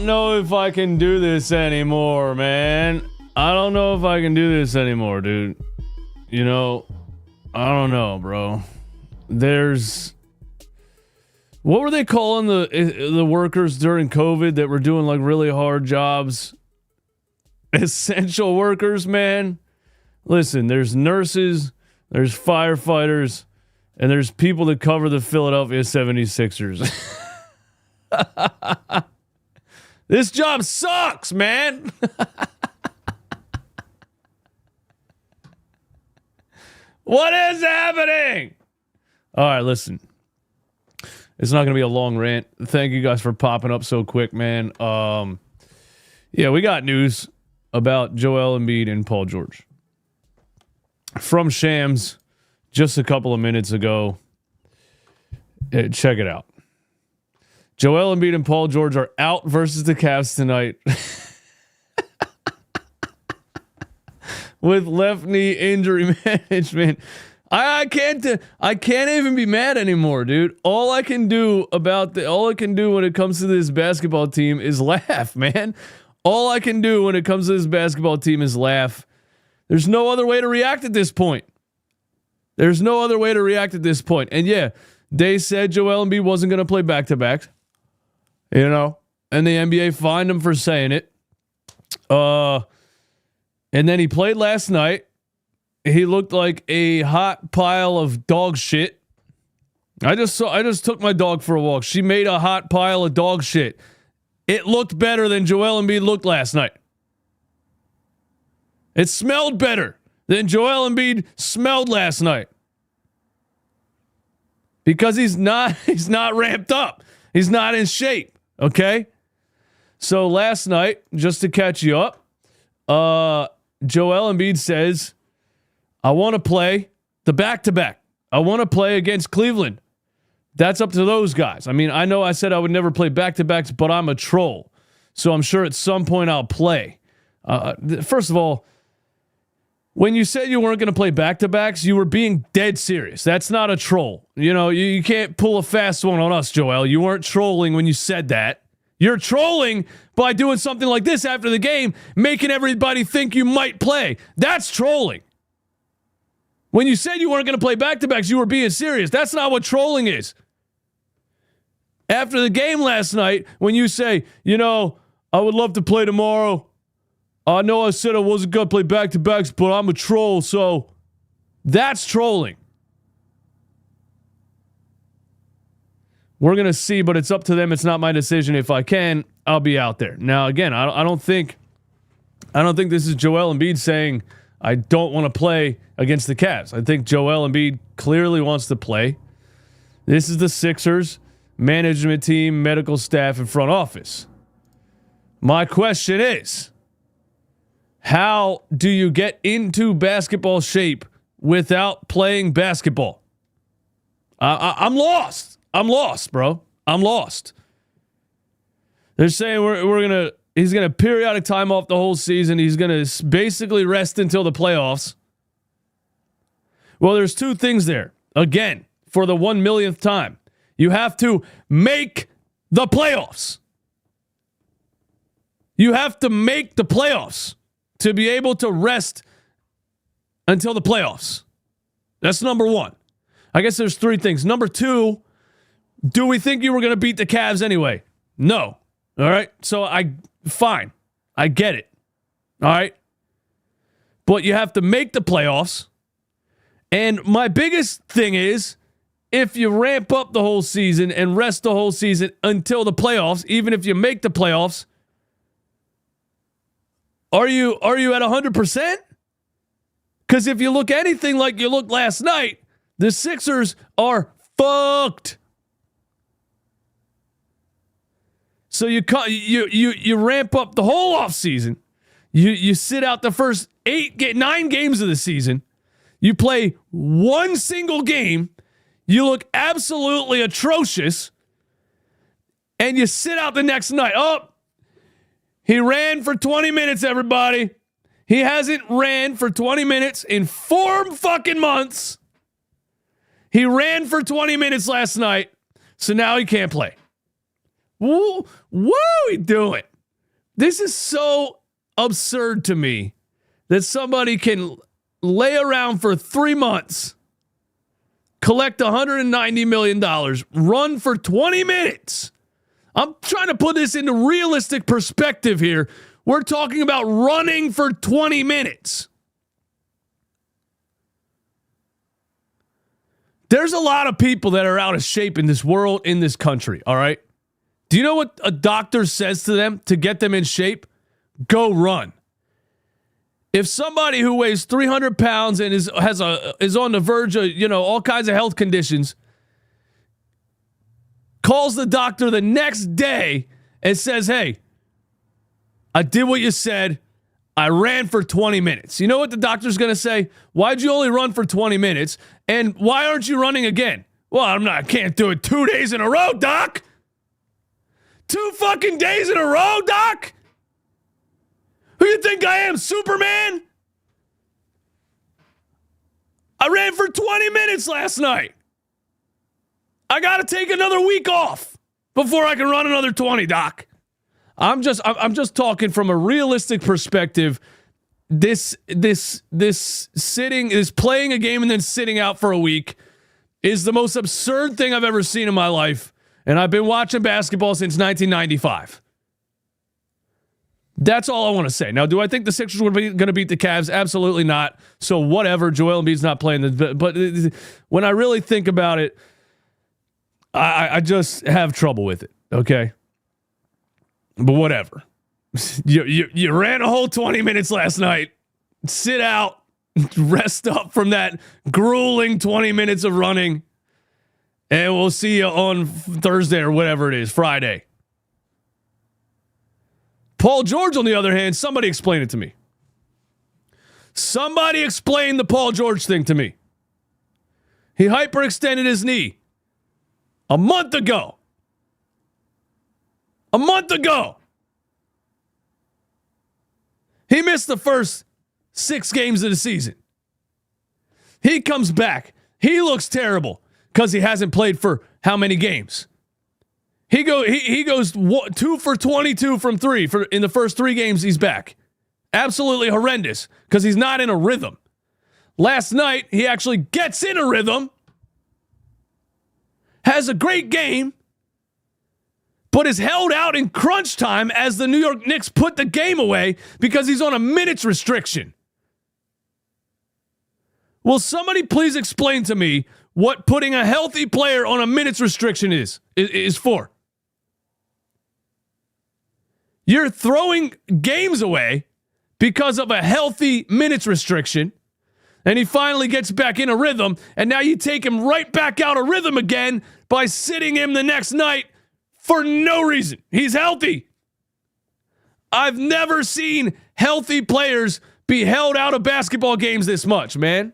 don't know if I can do this anymore, man. I don't know if I can do this anymore, dude. You know, I don't know, bro. There's... What were they calling the workers during COVID that were doing like really hard jobs? Essential workers, man. Listen, there's nurses, there's firefighters, and there's people that cover the Philadelphia 76ers. This job sucks, man. What is happening? All right, listen. It's not going to be a long rant. Thank you guys for popping up so quick, man. Yeah, we got news about Joel Embiid and Paul George. From Shams just a couple of minutes ago. Check it out. Joel Embiid and Paul George are out versus the Cavs tonight. With left knee injury management. I can't even be mad anymore, dude. All I can do when it comes to this basketball team is laugh, man. All I can do when it comes to this basketball team is laugh. There's no other way to react at this point. And yeah, they said Joel Embiid wasn't going to play back-to-backs. You know, and the NBA fined him for saying it. And then he played last night. He looked like a hot pile of dog shit. I just took my dog for a walk. She made a hot pile of dog shit. It looked better than Joel Embiid looked last night. It smelled better than Joel Embiid smelled last night. Because he's not ramped up. He's not in shape. Okay? So last night, just to catch you up, Joel Embiid says, I want to play the back-to-back. I want to play against Cleveland. That's up to those guys. I mean, I know I said I would never play back-to-backs, but I'm a troll. So I'm sure at some point I'll play. First of all, when you said you weren't going to play back-to-backs, you were being dead serious. That's not a troll. You know, you can't pull a fast one on us, Joel. You weren't trolling when you said that. You're trolling by doing something like this after the game, making everybody think you might play. That's trolling. When you said you weren't going to play back-to-backs, you were being serious. That's not what trolling is. After the game last night, when you say, you know, I would love to play tomorrow. I know I said I wasn't going to play back-to-backs, but I'm a troll, so that's trolling. We're going to see, but it's up to them. It's not my decision. If I can, I'll be out there. Now, again, I don't think this is Joel Embiid saying I don't want to play against the Cavs. I think Joel Embiid clearly wants to play. This is the Sixers management team, medical staff, and front office. My question is, how do you get into basketball shape without playing basketball? I'm lost. I'm lost, bro. I'm lost. They're saying he's gonna periodic time off the whole season. He's gonna basically rest until the playoffs. Well, there's two things there. Again, for the 1 millionth time, you have to make the playoffs. You have to make the playoffs to be able to rest until the playoffs. That's number one. I guess there's three things. Number two, do we think you were going to beat the Cavs anyway? No. All right. So fine. I get it. All right. But you have to make the playoffs. And my biggest thing is, if you ramp up the whole season and rest the whole season until the playoffs, even if you make the playoffs, are you at 100%? Because if you look anything like you looked last night, the Sixers are fucked. So you ramp up the whole offseason. You sit out the first 9 games of the season. You play one single game. You look absolutely atrocious. And you sit out the next night. Oh, he ran for 20 minutes, everybody. He hasn't ran for 20 minutes in 4 fucking months. He ran for 20 minutes last night. So now he can't play. What are we doing? This is so absurd to me that somebody can lay around for 3 months, collect $190 million, run for 20 minutes. I'm trying to put this into realistic perspective here. We're talking about running for 20 minutes. There's a lot of people that are out of shape in this world, in this country, all right? Do you know what a doctor says to them to get them in shape? Go run. If somebody who weighs 300 pounds and is on the verge of, all kinds of health conditions, calls the doctor the next day and says, hey, I did what you said. I ran for 20 minutes. You know what the doctor's going to say? Why'd you only run for 20 minutes? And why aren't you running again? Well, I can't do it 2 days in a row, doc. 2 fucking days in a row, doc? Who you think I am, Superman? I ran for 20 minutes last night. I got to take another week off before I can run another 20, doc. I'm just talking from a realistic perspective. This playing a game and then sitting out for a week is the most absurd thing I've ever seen in my life. And I've been watching basketball since 1995. That's all I want to say. Now, do I think the Sixers were going to beat the Cavs? Absolutely not. So whatever. Joel Embiid's not playing. But when I really think about it, I just have trouble with it. Okay. But whatever. You ran a whole 20 minutes last night. Sit out. Rest up from that grueling 20 minutes of running. And we'll see you on Thursday or whatever it is, Friday. Paul George, on the other hand, somebody explain it to me. Somebody explain the Paul George thing to me. He hyperextended his knee a month ago. A month ago. He missed the first 6 games of the season. He comes back. He looks terrible because he hasn't played for how many games? He goes 2 for 22 from 3 in the first 3 games he's back. Absolutely horrendous because he's not in a rhythm. Last night, he actually gets in a rhythm, has a great game, but is held out in crunch time as the New York Knicks put the game away because he's on a minutes restriction. Will somebody please explain to me what putting a healthy player on a minutes restriction is for? You're throwing games away because of a healthy minutes restriction, and he finally gets back in a rhythm, and now you take him right back out of rhythm again by sitting him the next night for no reason. He's healthy. I've never seen healthy players be held out of basketball games this much, man.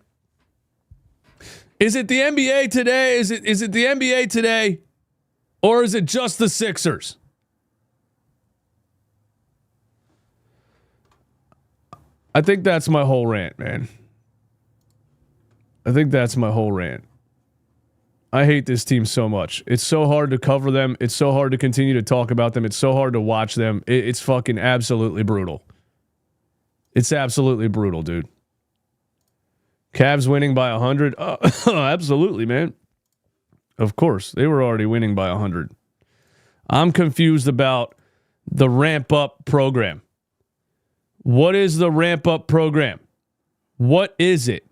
Is it the NBA today? Is it the NBA today? Or is it just the Sixers? I think that's my whole rant, man. I think that's my whole rant. I hate this team so much. It's so hard to cover them. It's so hard to continue to talk about them. It's so hard to watch them. It's fucking absolutely brutal. It's absolutely brutal, dude. Cavs winning by 100? Absolutely, man. Of course. They were already winning by 100. I'm confused about the ramp-up program. What is the ramp-up program? What is it?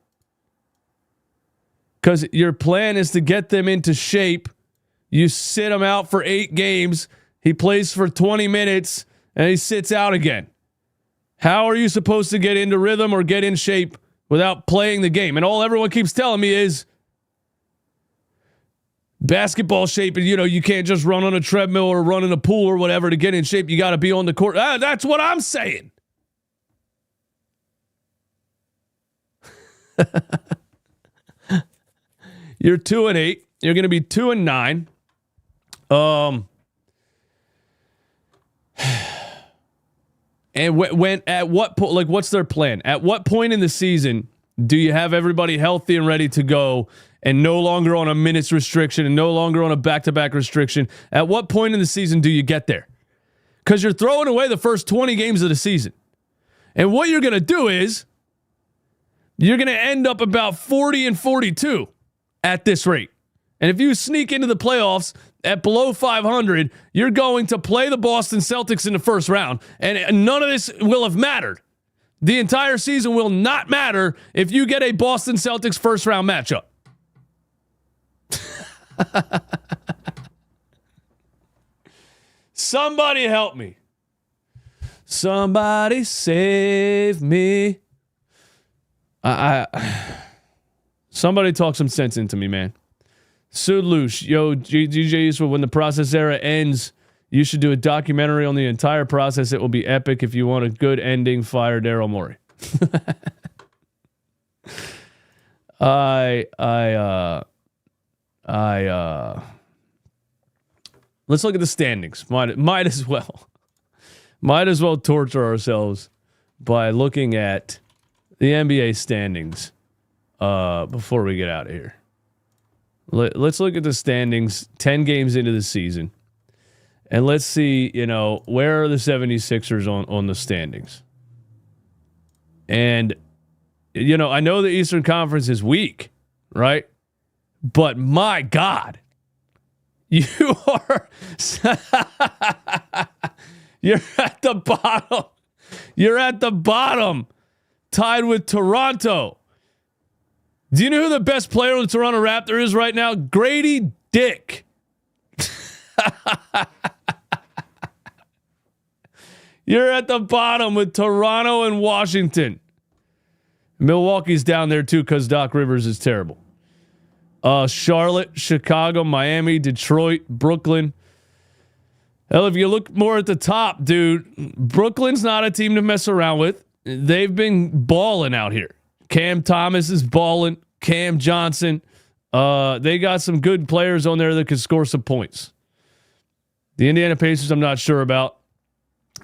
Because your plan is to get them into shape. You sit him out for 8 games. He plays for 20 minutes, and he sits out again. How are you supposed to get into rhythm or get in shape without playing the game? And all everyone keeps telling me is basketball shape, and you can't just run on a treadmill or run in a pool or whatever to get in shape. You got to be on the court. That's what I'm saying. You're 2-8. You're going to be 2-9. And when at what point? Like, what's their plan? At what point in the season do you have everybody healthy and ready to go, and no longer on a minutes restriction and no longer on a back-to-back restriction? At what point in the season do you get there? because you're throwing away the first 20 games of the season. And what you're going to do is you're going to end up about 40-42 at this rate. And if you sneak into the playoffs at below 500, you're going to play the Boston Celtics in the first round. And none of this will have mattered. The entire season will not matter if you get a Boston Celtics first round matchup. Somebody help me. Somebody save me. Somebody talk some sense into me, man. Sudlush, yo, DJ Eastwood, when the process era ends, you should do a documentary on the entire process. It will be epic. If you want a good ending, fire Daryl Morey. Let's look at the standings. Might as well. Might as well torture ourselves by looking at the NBA standings before we get out of here. Let's look at the standings 10 games into the season. And let's see, where are the 76ers on the standings? And, I know the Eastern Conference is weak, right? But my God, you are... You're at the bottom. You're at the bottom, tied with Toronto. Do you know who the best player on the Toronto Raptors is right now? Grady Dick. You're at the bottom with Toronto and Washington. Milwaukee's down there too because Doc Rivers is terrible. Charlotte, Chicago, Miami, Detroit, Brooklyn. Hell, if you look more at the top, dude, Brooklyn's not a team to mess around with. They've been balling out here. Cam Thomas is balling. Cam Johnson. They got some good players on there that could score some points. The Indiana Pacers, I'm not sure about.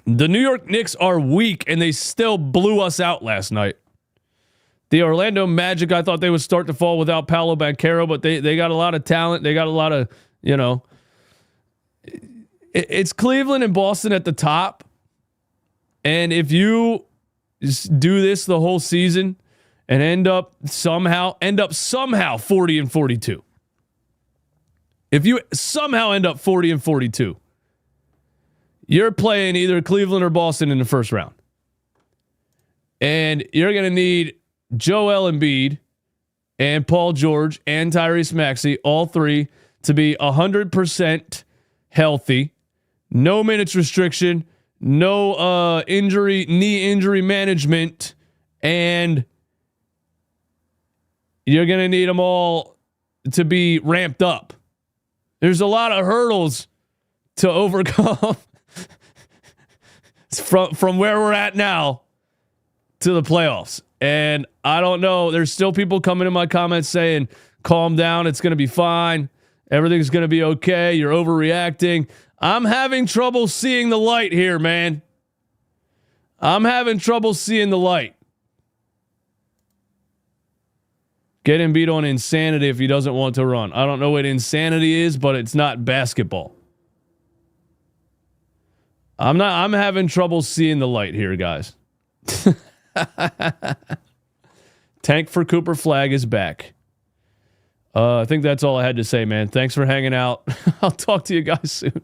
The New York Knicks are weak, and they still blew us out last night. The Orlando Magic, I thought they would start to fall without Paolo Banchero, but they got a lot of talent. They got a lot of, It's Cleveland and Boston at the top. And if you do this the whole season and end up somehow 40-42. If you somehow end up 40-42, you're playing either Cleveland or Boston in the first round. And you're going to need Joel Embiid and Paul George and Tyrese Maxey, all three, to be 100% healthy. No minutes restriction, no knee injury management, and you're going to need them all to be ramped up. There's a lot of hurdles to overcome from where we're at now to the playoffs. And I don't know. There's still people coming in my comments saying, calm down. It's going to be fine. Everything's going to be okay. You're overreacting. I'm having trouble seeing the light here, man. I'm having trouble seeing the light. Get Embiid on insanity if he doesn't want to run. I don't know what insanity is, but it's not basketball. I'm having trouble seeing the light here, guys. Tank for Cooper flag is back. I think that's all I had to say, man. Thanks for hanging out. I'll talk to you guys soon.